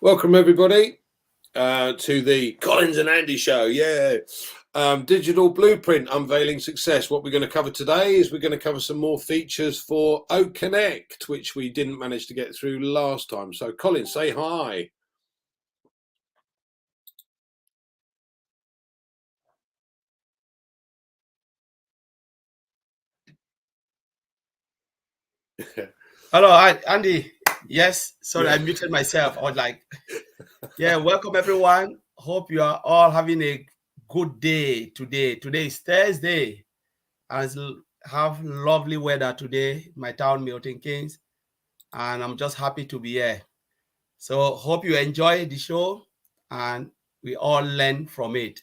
Welcome, everybody, to the Collins and Andy Show. Yeah. Digital Blueprint Unveiling Success. What we're going to cover today is we're going to cover some more features for O Connect, which we didn't manage to get through last time. So, Colin, say hi. Hello, Andy. Yes, sorry, I muted myself. I was like, yeah, welcome everyone. Hope you are all having a good day today. Today is Thursday, and have lovely weather today, my town, Milton Keynes, and I'm just happy to be here. So, hope you enjoy the show and we all learn from it.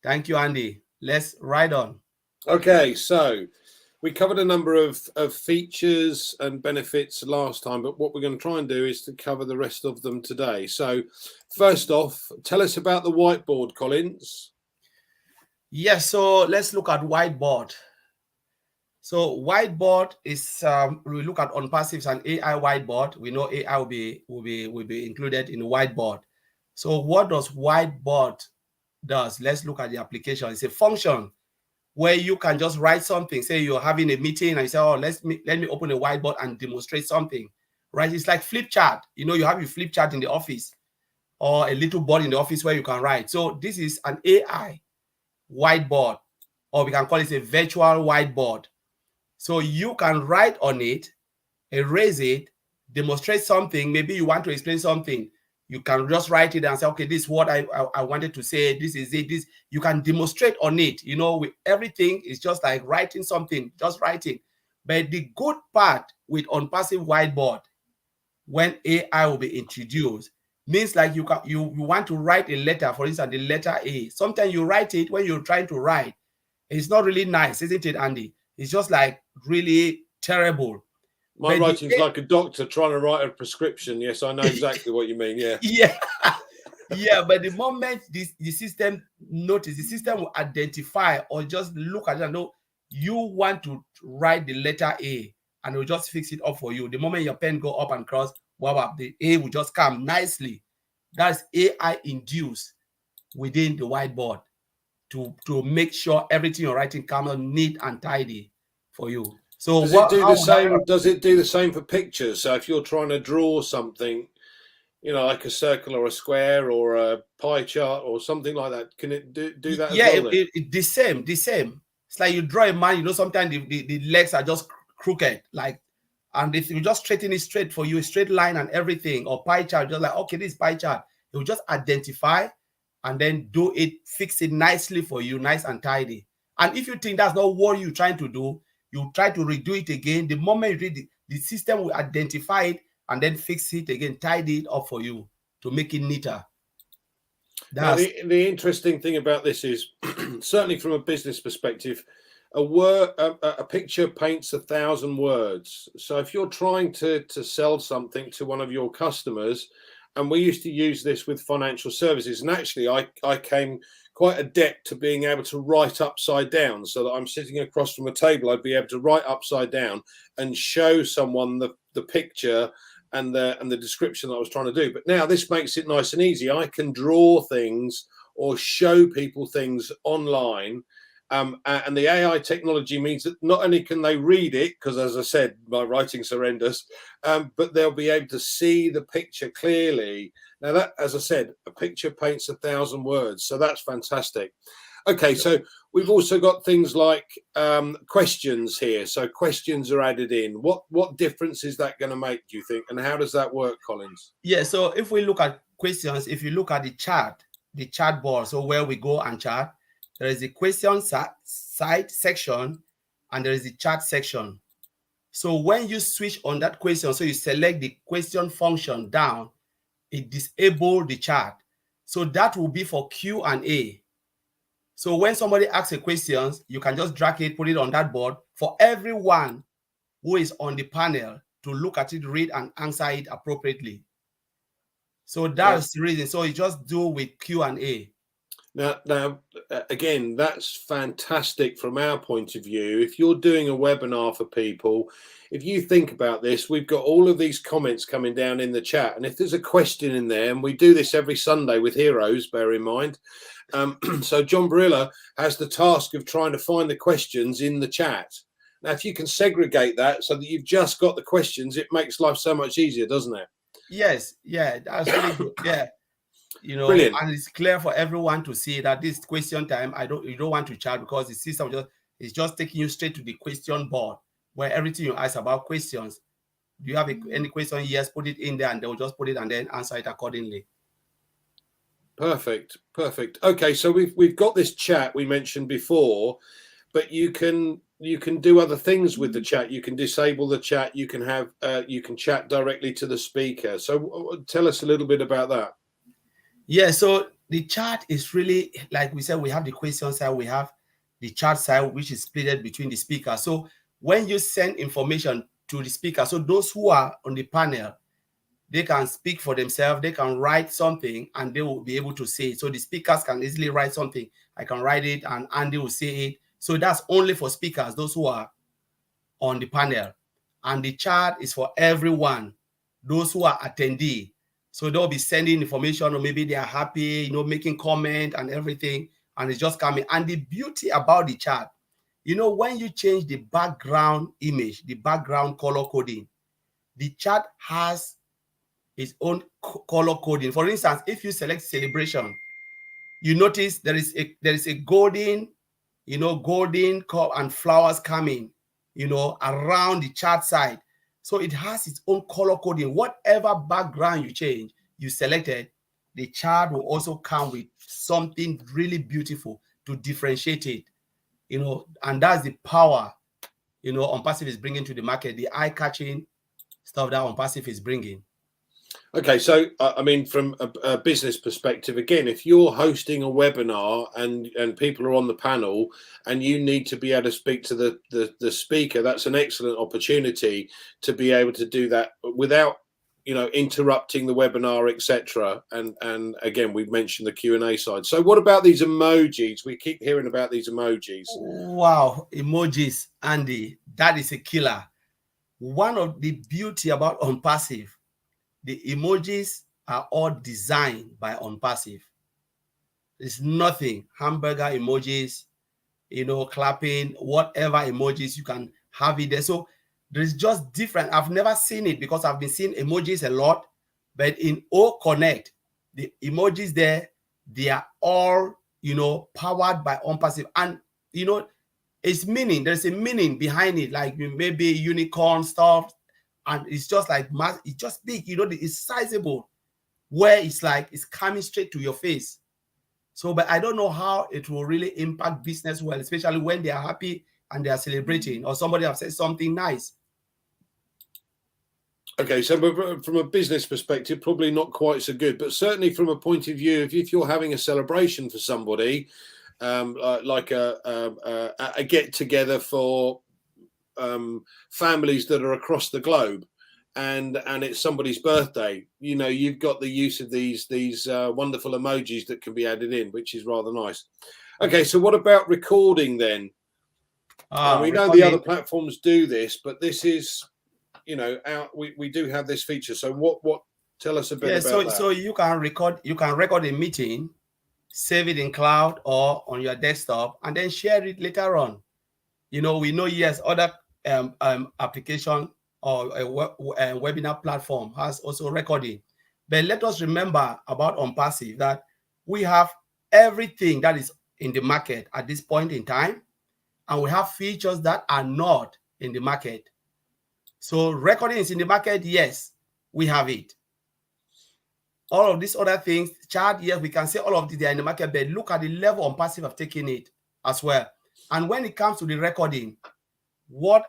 Thank you, Andy. Let's ride on. Okay, so we covered a number of features and benefits last time, but what we're going to try and do is to cover the rest of them today. So, first off, tell us about the whiteboard, Collins. Yes, so let's look at whiteboard. So whiteboard is we look at on passives and AI whiteboard. We know AI will be included in the whiteboard. So what does whiteboard does? Let's look at the application. It's a function where you can just write something. Say you're having a meeting and you say, "Oh, let me open a whiteboard and demonstrate something." Right? It's like flip chart. You know, you have a flip chart in the office or a little board in the office where you can write. So this is an AI whiteboard, or we can call it a virtual whiteboard. So you can write on it, erase it, demonstrate something. Maybe you want to explain something. You can just write it and say, okay, this is what I wanted to say. This is it. This you can demonstrate on it. You know, with everything is just like writing something, just writing. But the good part with on passive whiteboard, when AI will be introduced, means like you want to write a letter, for instance, the letter A. Sometimes you write it when you're trying to write. It's not really nice, isn't it, Andy? It's just like really terrible. My writing's like a doctor trying to write a prescription. Yes, I know exactly what you mean. Yeah. Yeah. Yeah, but the moment the system notice, the system will identify or just look at it and know you want to write the letter A, and it will just fix it up for you. The moment your pen go up and cross, wow, the A will just come nicely. That's AI induced within the whiteboard to make sure everything you're writing comes out neat and tidy for you. So does it do the same? Does it do the same for pictures? So if you're trying to draw something, you know, like a circle or a square or a pie chart or something like that, can it do that as well? Yeah, the same. It's like you draw a man, you know, sometimes the legs are just crooked, like, and if you just straighten it straight for you, a straight line and everything, or pie chart, just like, okay, this pie chart, it will just identify and then do it, fix it nicely for you, nice and tidy. And if you think that's not what you're trying to do, you try to redo it again. The moment you read it, the system will identify it and then fix it again, tidy it up for you to make it neater. Now, the interesting thing about this is, certainly from a business perspective, a picture paints 1,000 words. So if you're trying to sell something to one of your customers, and we used to use this with financial services, and actually I came quite adept to being able to write upside down, so that I'm sitting across from a table, I'd be able to write upside down and show someone the picture and the description that I was trying to do. But now this makes it nice and easy. I can draw things or show people things online. And the AI technology means that not only can they read it, because as I said, my writing's horrendous, but they'll be able to see the picture clearly. Now that, as I said, a picture paints 1,000 words. So that's fantastic. Okay, so we've also got things like questions here. So questions are added in. What difference is that going to make, do you think? And how does that work, Collins? Yeah, so if we look at questions, if you look at the chat board, so where we go and chat, there is the question site section and there is the chat section. So when you switch on that question, so you select the question function down, it disables the chat. So that will be for Q&A. So when somebody asks a question, you can just drag it, put it on that board for everyone who is on the panel to look at it, read, and answer it appropriately. So that's the reason. So you just do with Q&A. Now, again, that's fantastic from our point of view. If you're doing a webinar for people, if you think about this, we've got all of these comments coming down in the chat. And if there's a question in there, and we do this every Sunday with Heroes, bear in mind. So John Barilla has the task of trying to find the questions in the chat. Now, if you can segregate that so that you've just got the questions, it makes life so much easier, doesn't it? Yes, yeah, that's really good. Yeah. You know, Brilliant. And it's clear for everyone to see that this question time, you don't want to chat, because the system is just taking you straight to the question board where everything you ask about questions. Do you have any question? Yes, put it in there, and they'll just put it and then answer it accordingly. Perfect. Okay, so we've got this chat we mentioned before, but you can do other things with the chat. You can disable the chat. You can have you can chat directly to the speaker. So tell us a little bit about that. Yeah, so the chat is really, like we said, we have the question side, we have the chat side, which is split between the speaker. So when you send information to the speaker, so those who are on the panel, they can speak for themselves, they can write something, and they will be able to say it. So the speakers can easily write something. I can write it, and Andy will say it. So that's only for speakers, those who are on the panel. And the chat is for everyone, those who are attendee. So they'll be sending information, or maybe they are happy, making comment and everything, and it's just coming. And the beauty about the chat, when you change the background image, the background color coding, the chat has its own color coding. For instance, if you select celebration, you notice there is a golden, golden cup and flowers coming, around the chat side. So it has its own color coding. Whatever background you change, you selected, the chart will also come with something really beautiful to differentiate it, and that's the power, OnPassive is bringing to the market, the eye-catching stuff that OnPassive is bringing. Okay, so I mean, from a business perspective, again, if you're hosting a webinar and people are on the panel and you need to be able to speak to the speaker, that's an excellent opportunity to be able to do that without, interrupting the webinar, etc. And again, we've mentioned the Q&A side. So what about these emojis? We keep hearing about these emojis. Wow, emojis, Andy, that is a killer. One of the beauty about OnPassive, the emojis are all designed by OnPassive. It's nothing. Hamburger emojis, clapping, whatever emojis, you can have it there. So there's just different. I've never seen it because I've been seeing emojis a lot, but in O Connect, the emojis there, they are all, powered by OnPassive. And, it's meaning. There's a meaning behind it, like maybe unicorn stuff. And it's just like it's just big, it's sizable, where it's like it's coming straight to your face. So, but I don't know how it will really impact business well, especially when they are happy and they are celebrating, or somebody has said something nice. Okay, so from a business perspective, probably not quite so good, but certainly from a point of view, if you're having a celebration for somebody, like a get together for families that are across the globe, and it's somebody's birthday, you've got the use of these wonderful emojis that can be added in, which is rather nice. Okay, so what about recording then? We know the other platforms do this, but this is, we do have this feature. So what tell us a bit about that. So you can record a meeting, save it in cloud or on your desktop, and then share it later on. We know, yes, other application or a webinar platform has also recording. But let us remember about OnPassive that we have everything that is in the market at this point in time, and we have features that are not in the market. So recording is in the market, yes, we have it. All of these other things, chat, yes, we can say all of these, they are in the market, but look at the level OnPassive have taken it as well. And when it comes to the recording, what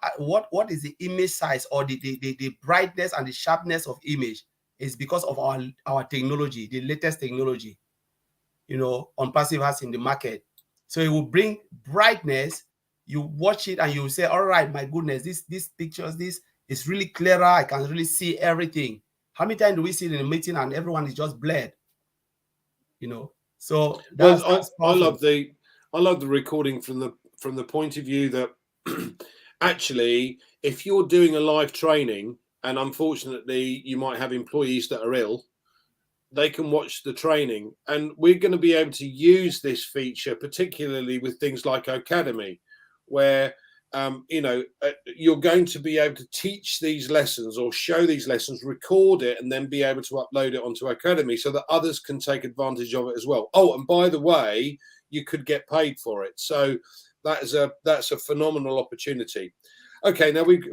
is the image size, or the brightness and the sharpness of image, is because of our technology, the latest technology, OnPassive has in the market. So it will bring brightness. You watch it and you say, all right, my goodness, these pictures, this is really clearer. I can really see everything. How many times do we see it in a meeting and everyone is just blurred? So Well, that's I powerful. love the recording from the point of view that actually, if you're doing a live training, and unfortunately you might have employees that are ill, they can watch the training, and we're going to be able to use this feature particularly with things like Academy, where you're going to be able to teach these lessons or show these lessons, record it, and then be able to upload it onto Academy so that others can take advantage of it as well. Oh, and by the way, you could get paid for it. So that's a phenomenal opportunity. Okay, now we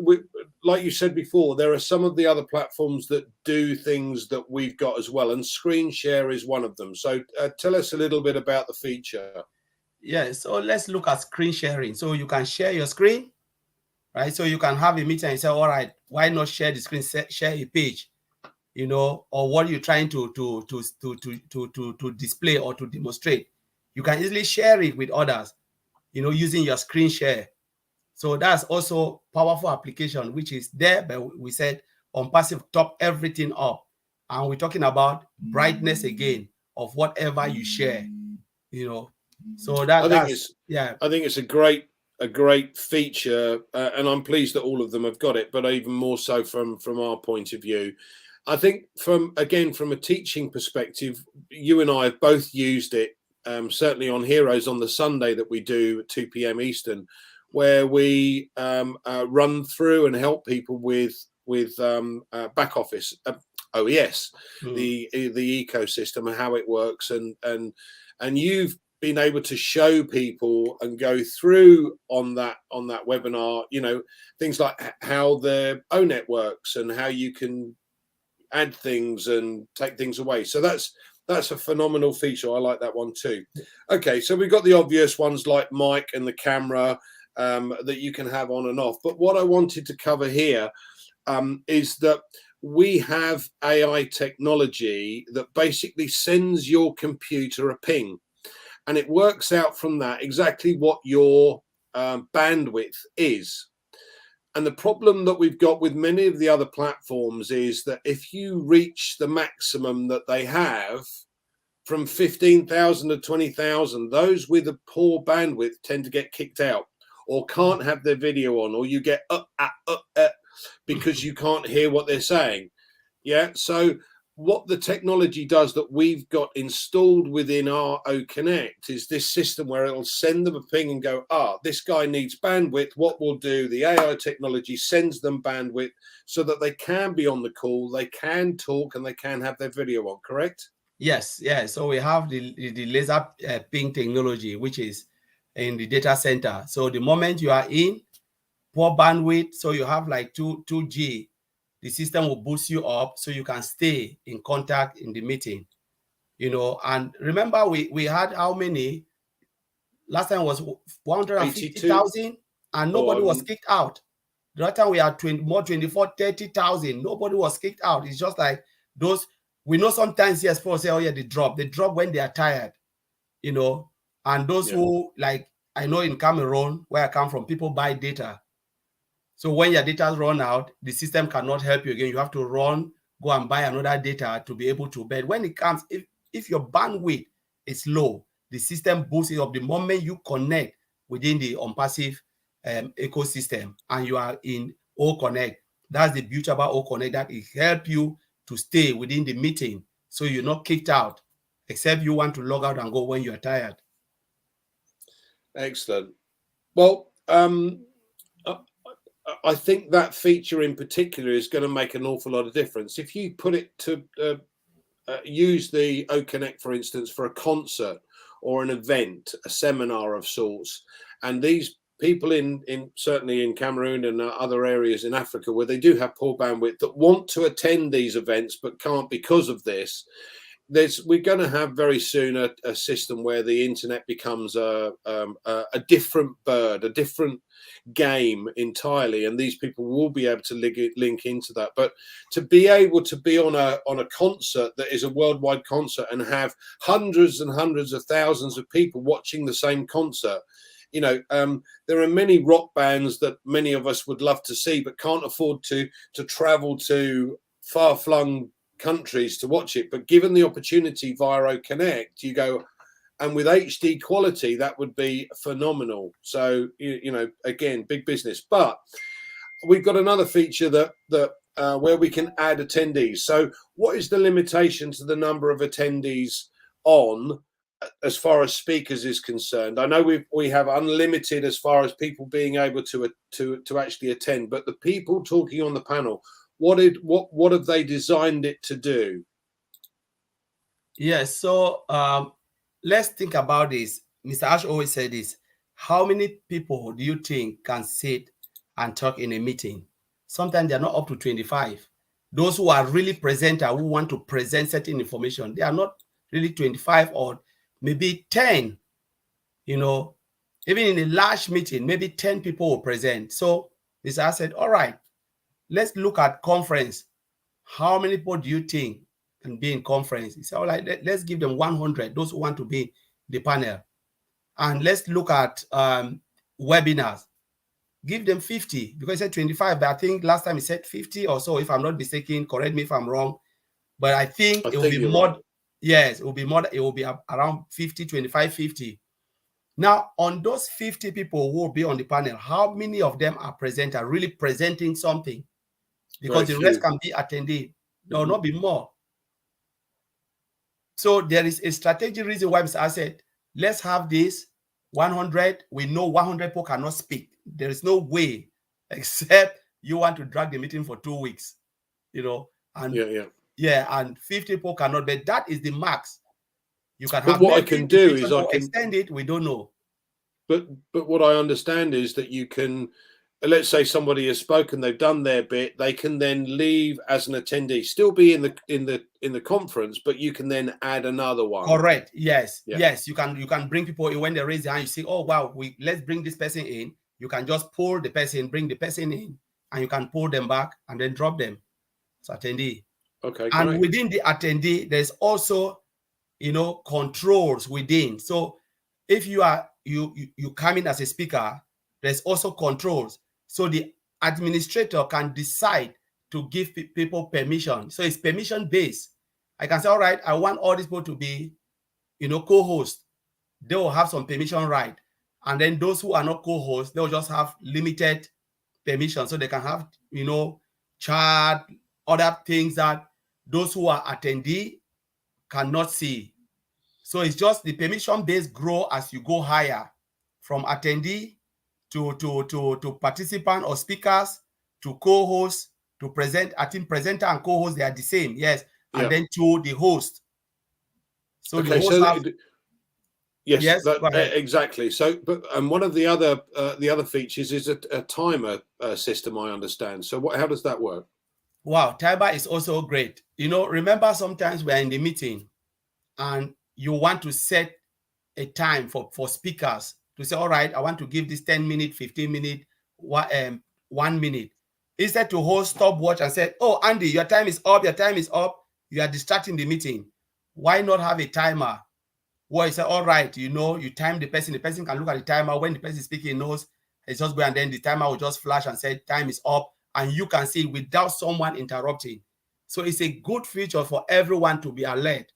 like you said before, there are some of the other platforms that do things that we've got as well, and screen share is one of them. So tell us a little bit about the feature. Yeah, so let's look at screen sharing. So you can share your screen, right? So you can have a meeting and say, all right, why not share the screen, share a page, or what you're trying to display or to demonstrate. You can easily share it with others, using your screen share. So that's also powerful application, which is there, but we said on passive top everything up. And we're talking about brightness again of whatever you share, So I think it's a great feature, and I'm pleased that all of them have got it, but even more so from our point of view. I think from a teaching perspective, you and I have both used it, certainly on Heroes on the Sunday that we do at 2 p.m. Eastern, where we run through and help people with back office, OES, the ecosystem and how it works, and you've been able to show people and go through on that webinar, things like how the ONET works and how you can add things and take things away. So that's a phenomenal feature. I like that one too. Okay, so we've got the obvious ones like mic and the camera that you can have on and off. But what I wanted to cover here is that we have AI technology that basically sends your computer a ping, and it works out from that exactly what your bandwidth is. And the problem that we've got with many of the other platforms is that if you reach the maximum that they have, from 15,000 to 20,000, those with a poor bandwidth tend to get kicked out or can't have their video on, or you get because you can't hear what they're saying. Yeah. So what the technology does that we've got installed within our O Connect is this system where it'll send them a ping and go, this guy needs bandwidth. What we'll do, the AI technology sends them bandwidth so that they can be on the call, they can talk, and they can have their video on, correct? Yes, yeah. So we have the laser ping technology, which is in the data center. So the moment you are in poor bandwidth, so you have like 2G, the system will boost you up so you can stay in contact in the meeting, And remember, we had how many? Last time was 150,000 and nobody was kicked out. The other time we had 24, 30,000. Nobody was kicked out. It's just like those. We know sometimes, yes, people say, oh yeah, they drop when they are tired, and those who, like, I know in Cameroon, where I come from, people buy data. So when your data run out, the system cannot help you again. You have to go and buy another data to be able to bet. When it comes, if your bandwidth is low, the system boosts it up the moment you connect within the OnPassive ecosystem and you are in O Connect. That's the beauty about O Connect, that it helps you to stay within the meeting so you're not kicked out, except you want to log out and go when you're tired. Excellent. Well, I think that feature in particular is going to make an awful lot of difference. If you put it to use the O Connect, for instance, for a concert or an event, a seminar of sorts, and these people in certainly in Cameroon and other areas in Africa where they do have poor bandwidth that want to attend these events but can't because of this, we're going to have very soon a system where the internet becomes a different bird, a different game entirely, and these people will be able to link into that. But to be able to be on a concert that is a worldwide concert and have hundreds and hundreds of thousands of people watching the same concert, there are many rock bands that many of us would love to see but can't afford to travel to far-flung countries to watch it. But given the opportunity via O Connect, you go, and with HD quality, that would be phenomenal. So, again, big business. But we've got another feature that where we can add attendees. So what is the limitation to the number of attendees on as far as speakers is concerned? I know we have unlimited as far as people being able to actually attend, but the people talking on the panel, what have they designed it to do? Yes, so let's think about this. Mr. Ash always said this. How many people do you think can sit and talk in a meeting? Sometimes they're not up to 25. Those who are really presenter, who want to present certain information, they are not really 25 or maybe 10. Even in a large meeting, maybe 10 people will present. So Mr. Ash said, all right, let's look at conference. How many people do you think can be in conference? He said, all right, let's give them 100, those who want to be the panel. And let's look at webinars. Give them 50, because he said 25, but I think last time he said 50 or so, if I'm not mistaken. Correct me if I'm wrong. But I think it will be more. Right. Yes, it will be more. It will be around 50, 25, 50. Now, on those 50 people who will be on the panel, how many of them are really presenting something? Because the rest can be attendee. There will not be more. So there is a strategic reason why Mr. said, let's have this 100. We know 100 people cannot speak. There is no way, except you want to drag the meeting for 2 weeks, and and 50 people cannot, but that is the max. You can have. But what I can do is I can extend it. We don't know. But what I understand is that you can, let's say somebody has spoken, they've done their bit, they can then leave as an attendee, still be in the conference, but you can then add another one. Correct. Yes. Yeah. Yes. You can bring people in. When they raise their hand, you say, oh wow, let's bring this person in. You can just pull the person, bring the person in, and you can pull them back and then drop them. So attendee. Okay. And great. Within the attendee, there's also controls within. So if you come in as a speaker, there's also controls. So the administrator can decide to give people permission. So it's permission based. I can say, all right, I want all these people to be, co-host. They will have some permission right. And then those who are not co-hosts, they'll just have limited permission. So they can have, chat, other things that those who are attendee cannot see. So it's just the permission base grow as you go higher, from attendee to participant or speakers to co-host to present. I think presenter and co-host, they are the same. Yes. And then to the host. So okay, the host yes, exactly. So, and one of the other features is a timer system, I understand. So how does that work? Wow, timer is also great. Remember sometimes we're in the meeting and you want to set a time for speakers to say, all right, I want to give this 10 minute, 15 minute, 1 minute. Instead to hold stopwatch and say, oh, Andy, your time is up, you are distracting the meeting. Why not have a timer? Where you say, all right, you time the person can look at the timer. When the person is speaking, knows it's just go, and then the timer will just flash and say time is up, and you can see it without someone interrupting. So it's a good feature for everyone to be alert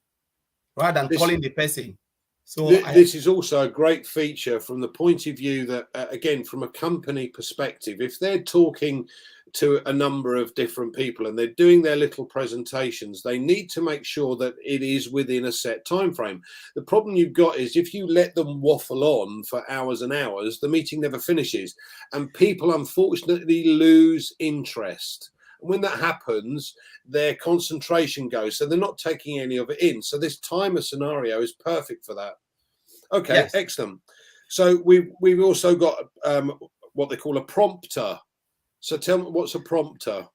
rather than calling the person. So this is also a great feature from the point of view that, again, from a company perspective, if they're talking to a number of different people and they're doing their little presentations, they need to make sure that it is within a set time frame. The problem you've got is if you let them waffle on for hours and hours, the meeting never finishes, and people unfortunately lose interest. And when that happens, their concentration goes, so they're not taking any of it in. So this timer scenario is perfect for that. Okay, yes. Excellent. So we've also got what they call a prompter. So tell me, what's a prompter?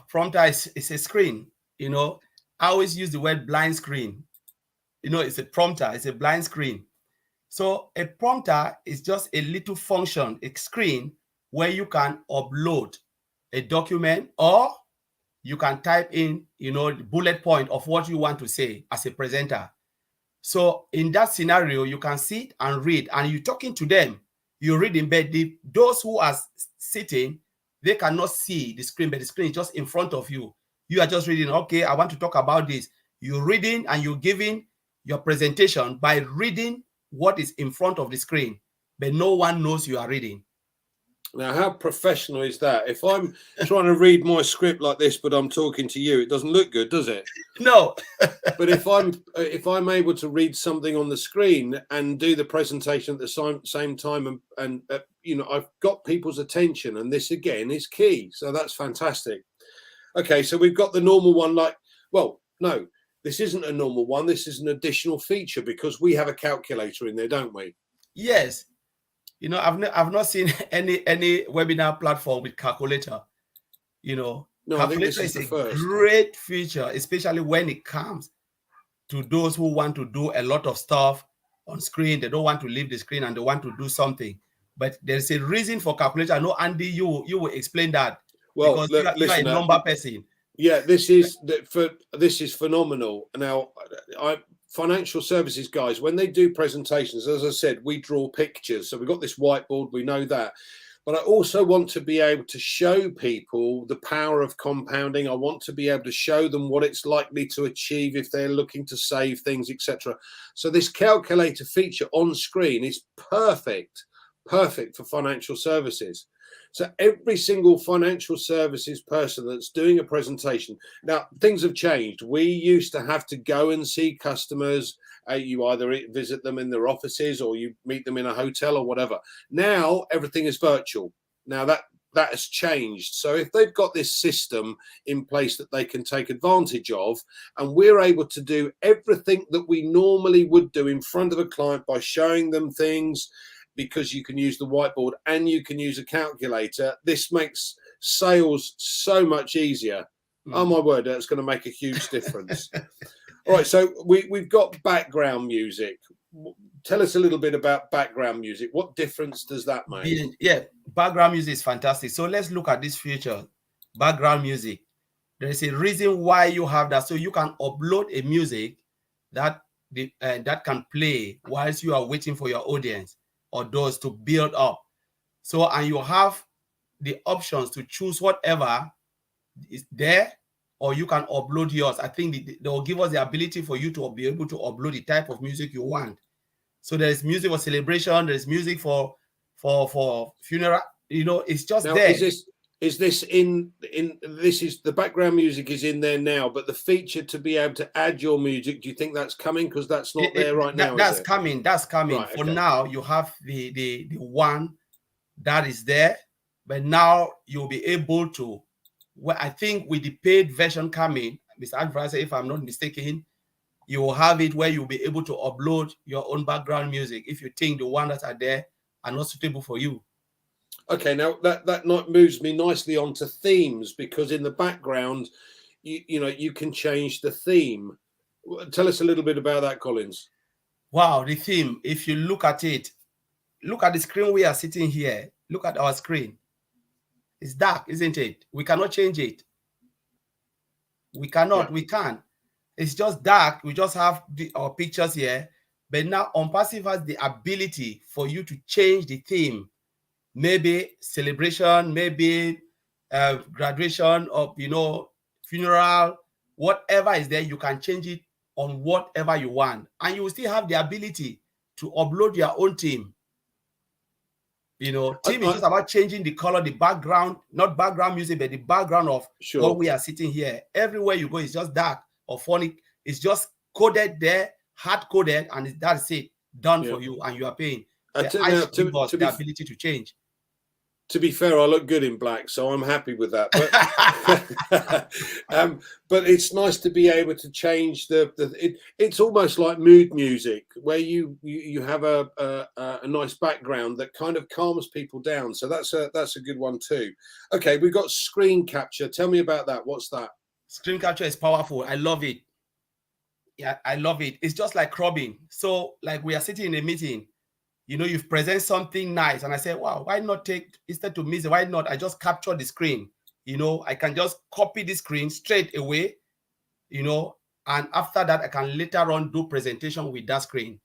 Prompter is a screen. I always use the word blind screen. It's a prompter. It's a blind screen. So a prompter is just a little function, a screen where you can upload a document, or you can type in, the bullet point of what you want to say as a presenter. So in that scenario, you can sit and read, and you're talking to them. You read in bed. Those who are sitting, they cannot see the screen, but the screen is just in front of you. You are just reading. Okay, I want to talk about this. You're reading and you're giving your presentation by reading what is in front of the screen, but no one knows you are reading. Now, how professional is that? If I'm trying to read my script like this, but I'm talking to you, it doesn't look good, does it? No. But if I'm able to read something on the screen and do the presentation at the same time, and you know, I've got people's attention, and this again is key. So that's fantastic. Okay, so we've got the normal one. Like, well, no, this isn't a normal one. This is an additional feature because we have a calculator in there, don't we? Yes. You know, I've not seen any webinar platform with calculator. You know, no, calculator is a great feature, especially when it comes to those who want to do a lot of stuff on screen. They don't want to leave the screen and they want to do something. But there's a reason for calculator. I know, Andy, you will explain that. Well, because look, you are a number person. Yeah, this is phenomenal. Now, financial services guys, when they do presentations, as I said, we draw pictures. So we've got this whiteboard, we know that. But I also want to be able to show people the power of compounding. I want to be able to show them what it's likely to achieve if they're looking to save things, etc. So this calculator feature on screen is perfect for financial services. So every single financial services person that's doing a presentation, now things have changed. We used to have to go and see customers. You either visit them in their offices or you meet them in a hotel or whatever. Now everything is virtual. Now that has changed. So if they've got this system in place that they can take advantage of, and we're able to do everything that we normally would do in front of a client by showing them things, because you can use the whiteboard and you can use a calculator, this makes sales so much easier. Oh my word, that's going to make a huge difference. All right, so we've got background music. Tell us a little bit about background music. What difference does that make? Yeah, background music is fantastic. So let's look at this feature, background music. There is a reason why you have that. So you can upload a music that can play whilst you are waiting for your audience or those to build up. So, and you have the options to choose whatever is there, or you can upload yours. I think they will give us the ability for you to be able to upload the type of music you want. So there's music for celebration, there's music for funeral, you know, it's just now, there. Is this in this is the background music is in there now, but the feature to be able to add your music, do you think that's coming? Because that's not there right now. That's coming. Right, for okay. Now you have the one that is there, but now you'll be able to, well, I think with the paid version coming, Mr. Advisor, if I'm not mistaken, you will have it where you'll be able to upload your own background music if you think the ones that are there are not suitable for you. Okay, now that moves me nicely onto themes, because in the background, you know, you can change the theme. Tell us a little bit about that, Collins. Wow, the theme. If you look at it, look at the screen we are sitting here. Look at our screen. It's dark, isn't it? We cannot change it. We cannot. Yeah. We can't. It's just dark. We just have our pictures here. But now OnPassive has the ability for you to change the theme. Maybe celebration, maybe graduation, or, you know, funeral, whatever is there, you can change it on whatever you want. And you will still have the ability to upload your own theme. You know, theme is just about changing the color, the background, not background music, but the background of what we are sitting here. Everywhere you go, it's just dark or phonic. It's just coded there, hard coded, and that's it, done for you, and you are paying. The ability to change. To be fair, I look good in black, so I'm happy with that. But but it's nice to be able to change it's almost like mood music, where you have a nice background that kind of calms people down. So that's a good one too. Okay, we've got screen capture. Tell me about that. What's that? Screen capture is powerful. I love it. Yeah, I love it. It's just like cropping. So like we are sitting in a meeting. You know, you've presented something nice, and I say, wow, why not instead to miss it, why not I just capture the screen? You know, I can just copy the screen straight away, you know, and after that, I can later on do presentation with that screen.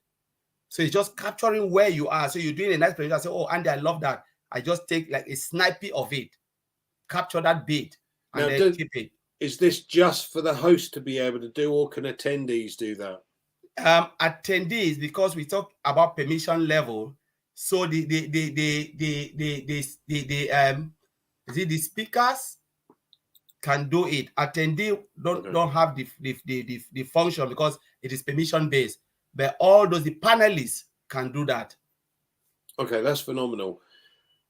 So it's just capturing where you are. So you're doing a nice presentation. I say, oh, Andy, I love that. I just take like a snippet of it, capture that bit, and then keep it. Is this just for the host to be able to do, or can attendees do that? Attendees, because we talk about permission level, so the speakers can do it. Attendee don't have the function because it is permission based, but all those the panelists can do that. Okay, that's phenomenal.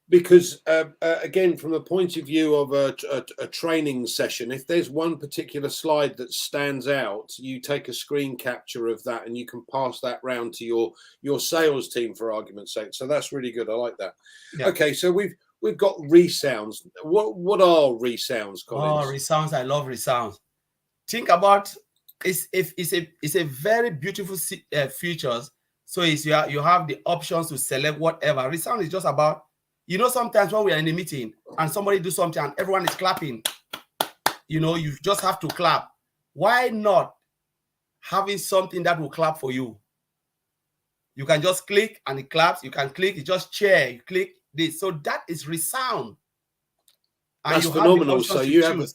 Because again, from the point of view of a training session, if there's one particular slide that stands out, you take a screen capture of that and you can pass that round to your sales team, for argument's sake. So that's really good. I like that. Yeah. Okay, so we've got resounds. What are resounds, Collins? Oh, resounds! I love resounds. Think about it's a very beautiful features. So it's you have the options to select whatever. Resound is just about, you know, sometimes when we are in a meeting and somebody do something and everyone is clapping, you know, you just have to clap. Why not having something that will clap for you? You can just click and it claps. You can click, you just share, you click this. So that is resound. And that's phenomenal. So you have,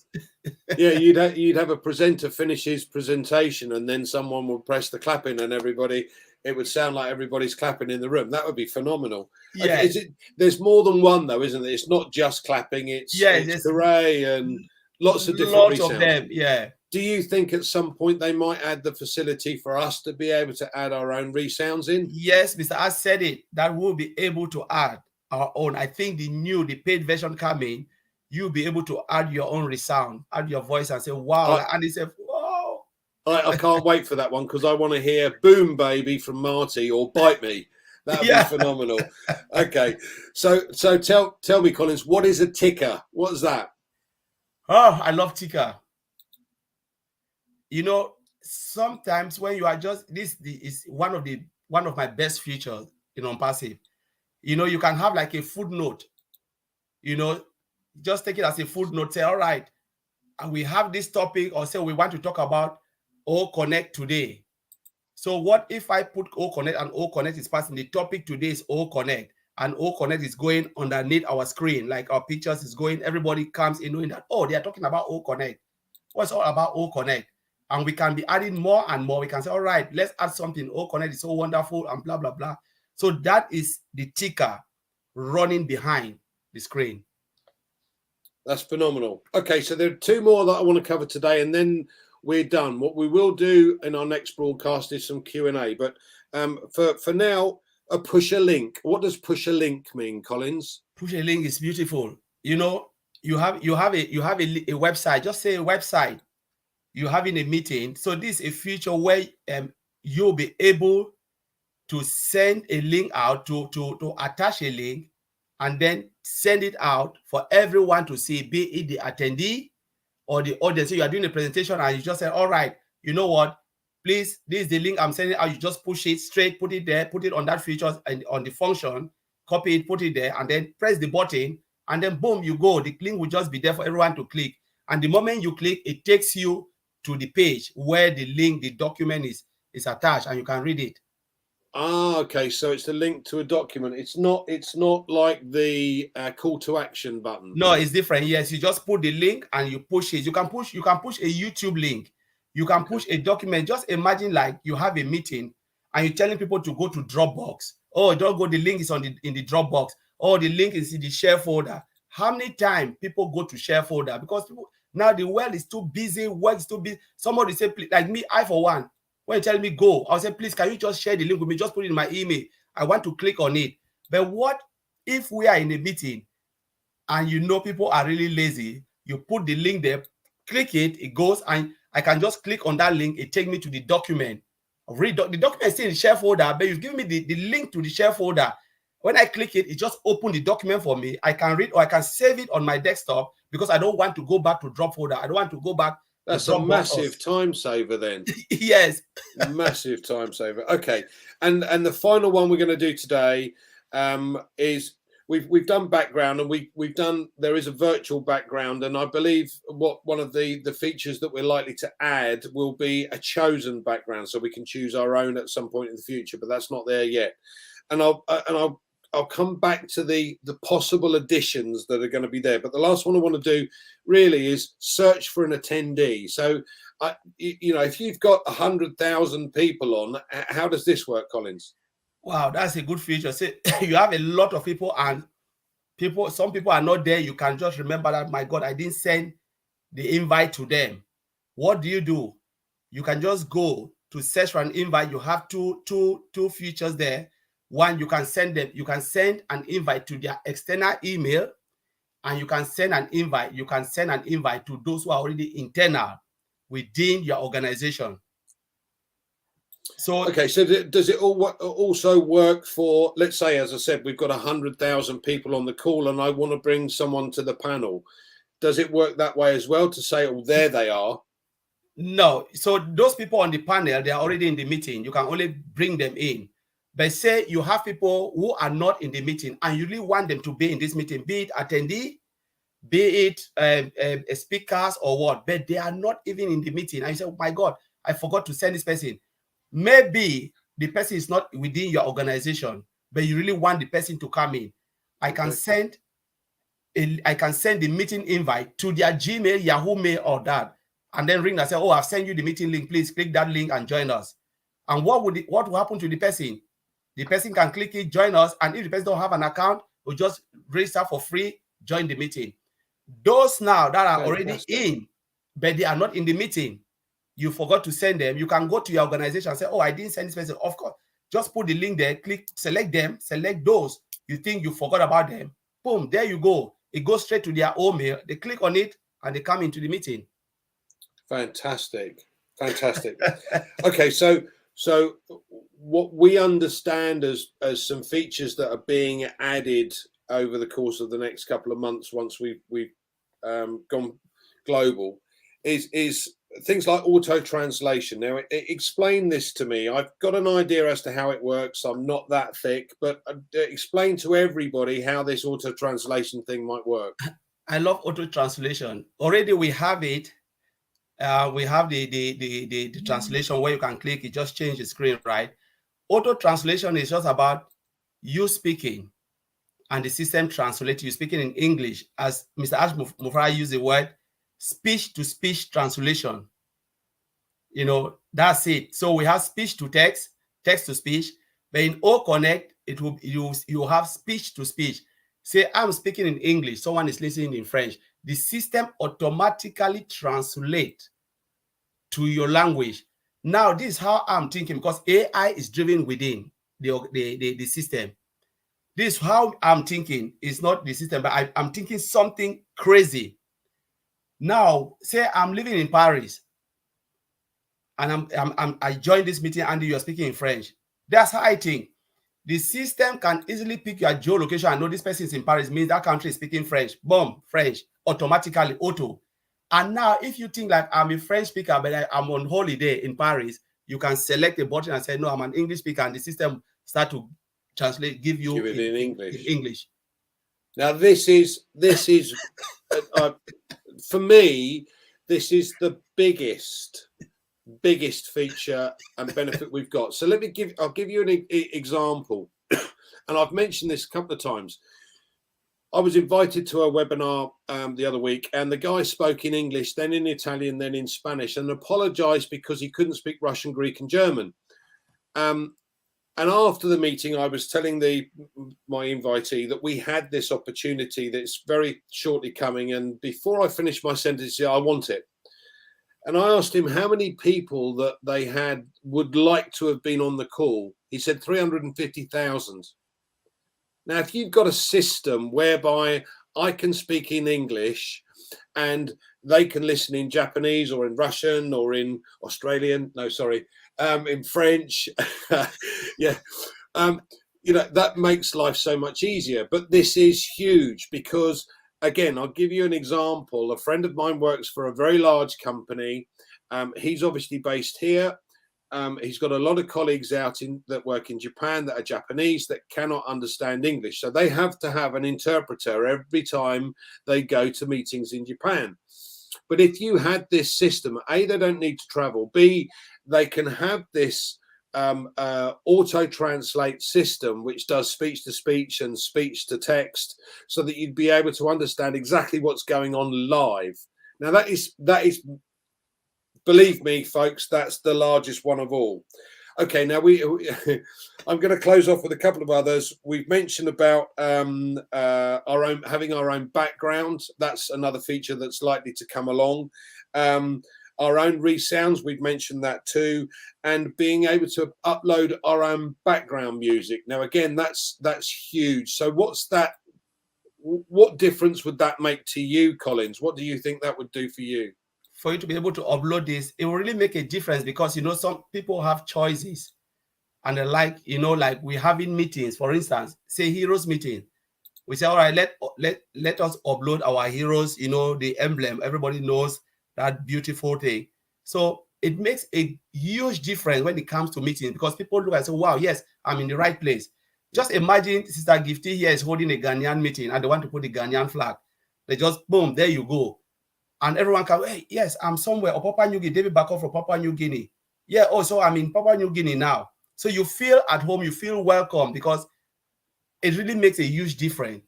yeah, you'd have a presenter finish his presentation and then someone would press the clapping and everybody, it would sound like everybody's clapping in the room. That would be phenomenal. Yeah. Okay, there's more than one though, isn't it? It's not just clapping. It's hooray and lots of different resounds. Of them. Yeah. Do you think at some point they might add the facility for us to be able to add our own resounds in? Yes, Mr. I said it, that we'll be able to add our own. I think the paid version coming, you'll be able to add your own resound, add your voice and say, wow. And he said, wow. I can't wait for that one because I want to hear boom, baby from Marty or bite me. That would be phenomenal. Okay. So tell me, Collins, what is a ticker? What is that? Oh, I love ticker. You know, sometimes when you are just, this is one of my best features in OnPassive. You know, you can have like a footnote, you know, just take it as a footnote, say, all right, and we have this topic, or say we want to talk about O Connect today. So what if I put O Connect and O Connect is passing? The topic today is O Connect, and O Connect is going underneath our screen, like our pictures is going, everybody comes in knowing that, oh, they are talking about O Connect. What's all about O Connect? And we can be adding more and more. We can say, all right, let's add something. O Connect is so wonderful and blah, blah, blah. So that is the ticker running behind the screen. That's phenomenal. Okay, so there are two more that I want to cover today, and then we're done. What we will do in our next broadcast is some Q&A. But for now, a push a link. What does push a link mean, Collins? Push a link is beautiful. You know, you have a website. Just say a website. You're having a meeting. So this is a feature where you'll be able to send a link out, to attach a link, and then send it out for everyone to see, be it the attendee or the audience. So you are doing a presentation and you just say, all right, you know what, please, this is the link I'm sending out. You just push it straight, put it there, put it on that feature and on the function, copy it, put it there, and then press the button, and then boom, you go. The link will just be there for everyone to click. And the moment you click, it takes you to the page where the link, the document is attached, and you can read it. Ah, okay. So it's a link to a document. It's not like the call to action button. No, it's different. Yes, you just put the link and you push it. You can push a YouTube link. You can push a document. Just imagine like you have a meeting and you're telling people to go to Dropbox. Oh, don't go. The link is in the Dropbox. Oh, the link is in the share folder. How many times people go to share folder? Because people, now the world is too busy. Work is too busy. Somebody say, like me, I for one, when you tell me go, I'll say, please, can you just share the link with me? Just put it in my email. I want to click on it. But what if we are in a meeting and you know people are really lazy? You put the link there, click it, it goes, and I can just click on that link. It takes me to the document. The document is still in the share folder, but you've given me the link to the share folder. When I click it, it just opened the document for me. I can read or I can save it on my desktop because I don't want to go back to drop folder. I don't want to go back. That's a massive time saver then. Yes. Massive time saver. Okay. And the final one we're going to do today is we've done background, and we've done, there is a virtual background, and I believe one of the features that we're likely to add will be a chosen background, so we can choose our own at some point in the future, but that's not there yet. And I'll come back to the possible additions that are going to be there. But the last one I want to do really is search for an attendee. So, if you've got 100,000 people on, how does this work, Collins? Wow, that's a good feature. See, you have a lot of people, and some people are not there. You can just remember that, my God, I didn't send the invite to them. What do? You can just go to search for an invite. You have two features there. One, you can send an invite to their external email, and you can send an invite. You can send an invite to those who are already internal within your organization. So okay, so does it also work for, let's say, as I said, we've got 100,000 people on the call, and I want to bring someone to the panel. Does it work that way as well, to say, oh, there they are? No. So those people on the panel, they are already in the meeting. You can only bring them in. But say you have people who are not in the meeting, and you really want them to be in this meeting, be it attendee, be it speakers or what, but they are not even in the meeting. And you say, oh my God, I forgot to send this person. Maybe the person is not within your organization, but you really want the person to come in. I can send the meeting invite to their Gmail, Yahoo Mail, or that, and then ring and say, oh, I've sent you the meeting link. Please click that link and join us. And what will happen to the person? The person can click it, join us, and if the person don't have an account, will just register for free, join the meeting. Those now that are already in, but they are not in the meeting, you forgot to send them, you can go to your organization and say, oh, I didn't send this person. Of course, just put the link there, click, select them, select those you think you forgot about them. Boom, there you go. It goes straight to their own mail. They click on it and they come into the meeting. Fantastic. Okay, so what we understand as some features that are being added over the course of the next couple of months, once we've gone global, is things like auto translation. Now, explain this to me. I've got an idea as to how it works. I'm not that thick, but explain to everybody how this auto translation thing might work. I love auto translation. Already we have it. We have the translation where you can click, it just change the screen, right? Auto translation is just about you speaking and the system translates you speaking in English, as Mr. Ash Mufara used the word speech-to-speech translation. That's it. So we have speech to text, text to speech, but in OConnect, it will you have speech to speech. Say I'm speaking in English, someone is listening in French. The system automatically translates to your language. Now, this is how I'm thinking, because AI is driven within the system. This is how I'm thinking. It's not the system, but I'm thinking something crazy. Now, say I'm living in Paris, and I joined this meeting, and you're speaking in French. That's how I think. The system can easily pick your geolocation and know this person is in Paris, means that country is speaking French. Boom, French, automatically, auto. And now, if you think like I'm a French speaker, but I'm on holiday in Paris, you can select a button and say, no, I'm an English speaker, and the system start to translate, give it in English. Now, this is for me, this is the biggest feature and benefit we've got. So I'll give you an example, and I've mentioned this a couple of times. I was invited to a webinar the other week, and the guy spoke in English, then in Italian, then in Spanish, and apologized because he couldn't speak Russian, Greek, and German. And after the meeting, I was telling my invitee that we had this opportunity that's very shortly coming, and before I finished my sentence, I want it. And I asked him how many people that they had would like to have been on the call. He said 350,000. Now, if you've got a system whereby I can speak in English and they can listen in Japanese or in Russian or in Australian, in French, that makes life so much easier. But this is huge because, again, I'll give you an example. A friend of mine works for a very large company. He's obviously based here. He's got a lot of colleagues that work in Japan that are Japanese that cannot understand English. So they have to have an interpreter every time they go to meetings in Japan. But if you had this system, A, they don't need to travel. B, they can have this auto translate system which does speech to speech and speech to text, so that you'd be able to understand exactly what's going on live. Now that is, believe me folks, that's the largest one of all. Okay, now I'm going to close off with a couple of others. We've mentioned about having our own background. That's another feature that's likely to come along. Our own resounds, we've mentioned that too, and being able to upload our own background music. Now again, that's huge. So what difference would that make to you, Collins? What do you think that would do for you? For you to be able to upload this, it will really make a difference, because some people have choices, and they're like, like we're having meetings, for instance, say heroes meeting. We say, all right, let us upload our heroes, the emblem. Everybody knows that beautiful thing. So it makes a huge difference when it comes to meetings, because people look and say, wow, yes, I'm in the right place. Just imagine Sister Gifty here is holding a Ghanaian meeting and they want to put the Ghanaian flag. They just, boom, there you go. And everyone can, hey, yes, I'm somewhere, or Papua New Guinea, David Backup from Papua New Guinea. Yeah, so I'm in Papua New Guinea now. So you feel at home, you feel welcome, because it really makes a huge difference.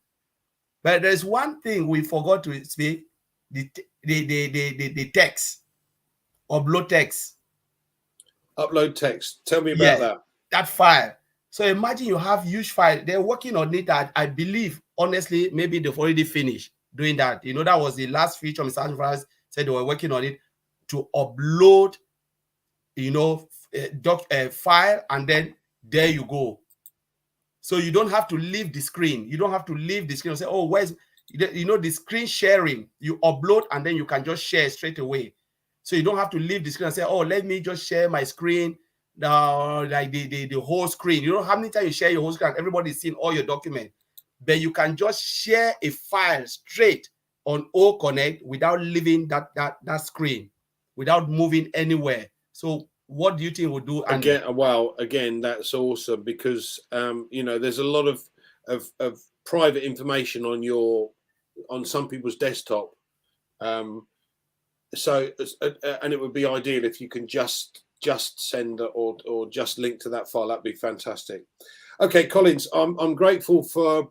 But there's one thing we forgot to speak, the text, upload text. Upload text. Tell me about that file. So imagine you have huge file. They're working on it. I believe, honestly, maybe they've already finished doing that. That was the last feature Mr. Alvarez said they were working on it, to upload, a file, and then there you go. So you don't have to leave the screen. You don't have to leave the screen and say, oh, where's, the screen sharing. You upload and then you can just share straight away. So you don't have to leave the screen and say, oh, let me just share my screen, like the whole screen. You know how many times you share your whole screen and everybody's seeing all your documents. But you can just share a file straight on O Connect without leaving that screen, without moving anywhere. So what do you think we'll do? Again, that's awesome, because there's a lot of private information on some people's desktop. So and it would be ideal if you can just send or just link to that file. That'd be fantastic. Okay, Collins, I'm grateful for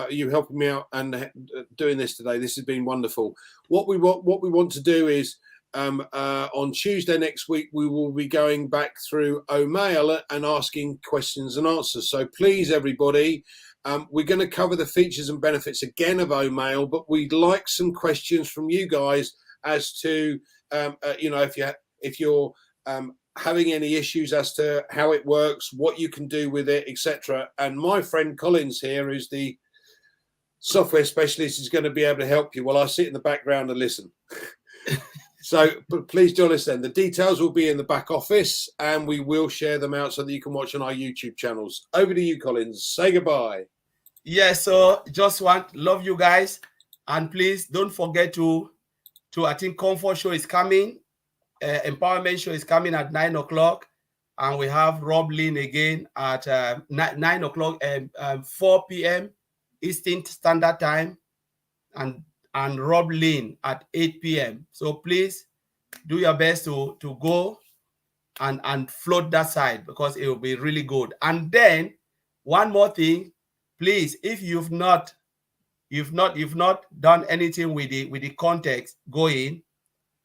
you helping me out and doing this today. This has been wonderful. What we want to do is, on Tuesday next week, we will be going back through OMail and asking questions and answers. So please, everybody, we're going to cover the features and benefits again of OMail, but we'd like some questions from you guys as to, if you're having any issues as to how it works, what you can do with it, etc. And my friend Collins here, who's the software specialist, is going to be able to help you while I sit in the background and listen. So but please join us then. The details will be in the back office, and we will share them out so that you can watch on our YouTube channels. Over to you, Collins. Say goodbye. Yeah, so love you guys. And please don't forget to I think Comfort Show is coming. Empowerment Show is coming at 9 o'clock. And we have Rob Lynn again at 9 o'clock, 4 p.m. Eastern Standard Time. And Rob Lynn at 8 p.m. So please do your best to go and float that side, because it will be really good. And then one more thing, please, if you've not done anything with the context going,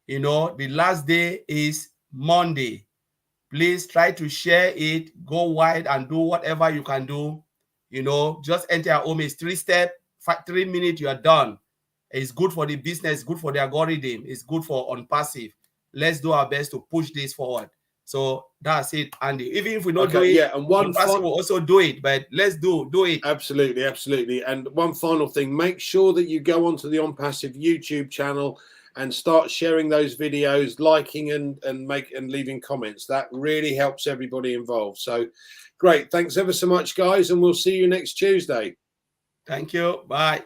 the last day is Monday. Please try to share it, go wide, and do whatever you can do. Just enter your home. It's 3-step, 3 minutes, you are done. It's good for the business, good for the algorithm, it's good for on passive. Let's do our best to push this forward. So that's it, Andy. Even if we don't do it, and one passive will also do it, but let's do it. Absolutely. And one final thing, make sure that you go onto the On Passive YouTube channel and start sharing those videos, liking and leaving comments. That really helps everybody involved. So great. Thanks ever so much, guys, and we'll see you next Tuesday. Thank you. Bye.